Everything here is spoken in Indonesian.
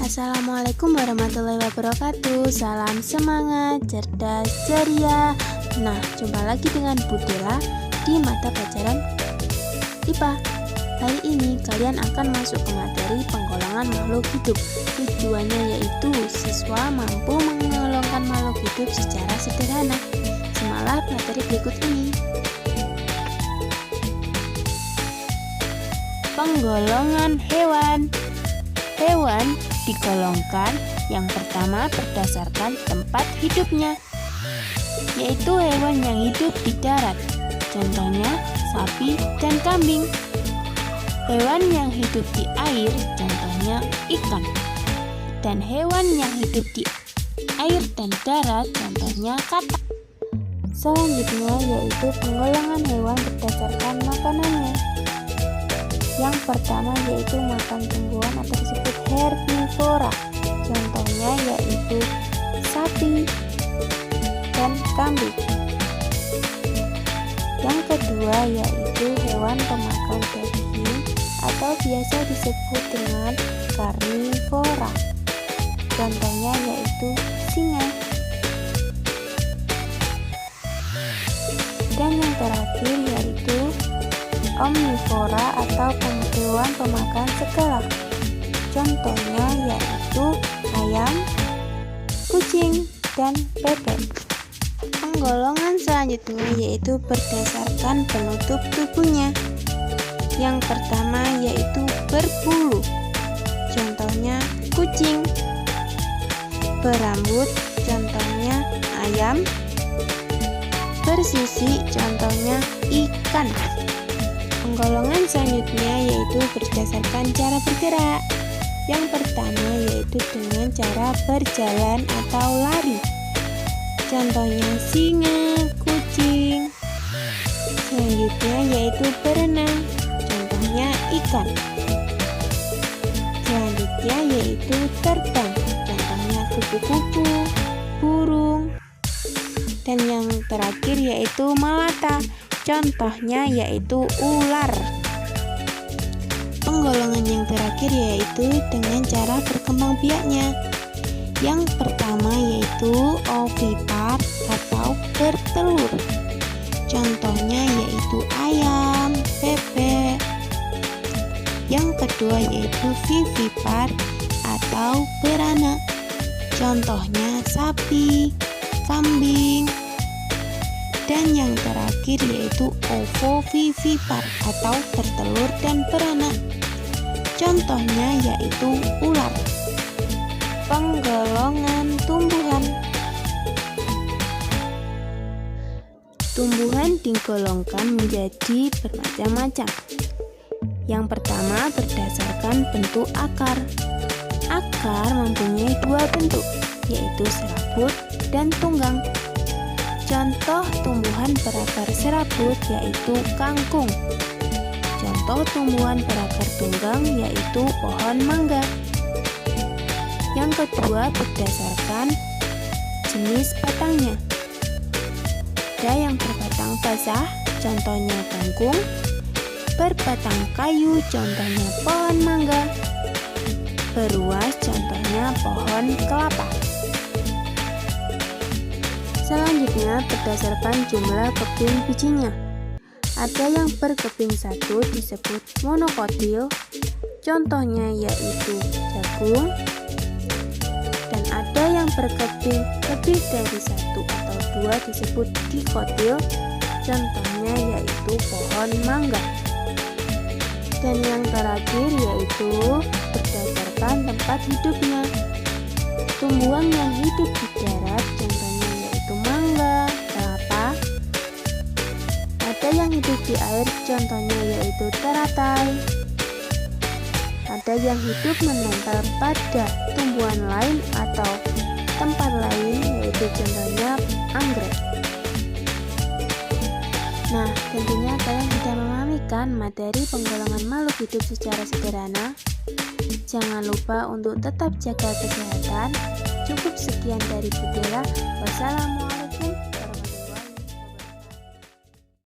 Assalamualaikum warahmatullahi wabarakatuh. Salam semangat, cerdas, ceria. Nah, jumpa lagi dengan Bu Dela di mata pelajaran IPA. Hari ini kalian akan masuk ke materi penggolongan makhluk hidup. Tujuannya yaitu siswa mampu menggolongkan makhluk hidup secara sederhana. Simaklah materi berikut ini. Penggolongan hewan. Hewan digolongkan yang pertama berdasarkan tempat hidupnya, yaitu hewan yang hidup di darat, contohnya sapi dan kambing. Hewan yang hidup di air, contohnya ikan. Dan hewan yang hidup di air dan darat, contohnya katak. Selanjutnya yaitu penggolongan hewan berdasarkan makanannya. Yang pertama yaitu makan tumbuhan atau disebut herbivora. Contohnya yaitu sapi dan kambing. Yang kedua yaitu hewan pemakan daging atau biasa disebut dengan karnivora. Contohnya yaitu singa. Dan yang terakhir yaitu omnivora atau hewan pemakan segala. Contohnya yaitu ayam, kucing, dan bebek. Penggolongan selanjutnya yaitu berdasarkan penutup tubuhnya. Yang pertama yaitu berbulu. Contohnya kucing. Berambut, contohnya ayam. Bersisi, contohnya ikan. Penggolongan selanjutnya yaitu berdasarkan cara bergerak. Yang pertama yaitu dengan cara berjalan atau lari. Contohnya singa, kucing. Selanjutnya yaitu berenang. Contohnya ikan. Selanjutnya yaitu terbang. Contohnya kupu-kupu, burung. Dan yang terakhir yaitu melata. Contohnya yaitu ular. Penggolongan yang terakhir yaitu dengan cara berkembang biaknya. Yang pertama yaitu ovipar atau bertelur. Contohnya yaitu ayam, bebek. Yang kedua yaitu vivipar atau beranak. Contohnya sapi, kambing. Dan yang terakhir yaitu ovovivipar atau bertelur dan beranak. Contohnya yaitu ular. Penggolongan tumbuhan. Tumbuhan digolongkan menjadi bermacam-macam. Yang pertama berdasarkan bentuk akar. Akar mempunyai dua bentuk, yaitu serabut dan tunggang. Contoh tumbuhan berakar serabut yaitu kangkung. Contoh tumbuhan berakar tunggang yaitu pohon mangga. Yang kedua berdasarkan jenis batangnya. Ada yang berbatang basah, contohnya kangkung. Berbatang kayu, contohnya pohon mangga. Beruas, contohnya pohon kelapa. Selanjutnya berdasarkan jumlah keping bijinya. Ada yang berkeping satu disebut monokotil, contohnya yaitu jagung. Dan ada yang berkeping lebih dari satu atau dua disebut dikotil, contohnya yaitu pohon mangga. Dan yang terakhir yaitu berdasarkan tempat hidupnya. Tumbuhan yang hidup di darat contohnya yaitu mangga, kelapa. Ada yang hidup di air contohnya yaitu teratai. Ada yang hidup menempel pada tumbuhan lain atau tempat lain yaitu contohnya anggrek. Nah, tentunya kalian sudah memahami kan materi penggolongan makhluk hidup secara sederhana. Jangan lupa untuk tetap jaga kesehatan. Cukup sekian dari Bu Dela. Wassalamualaikum.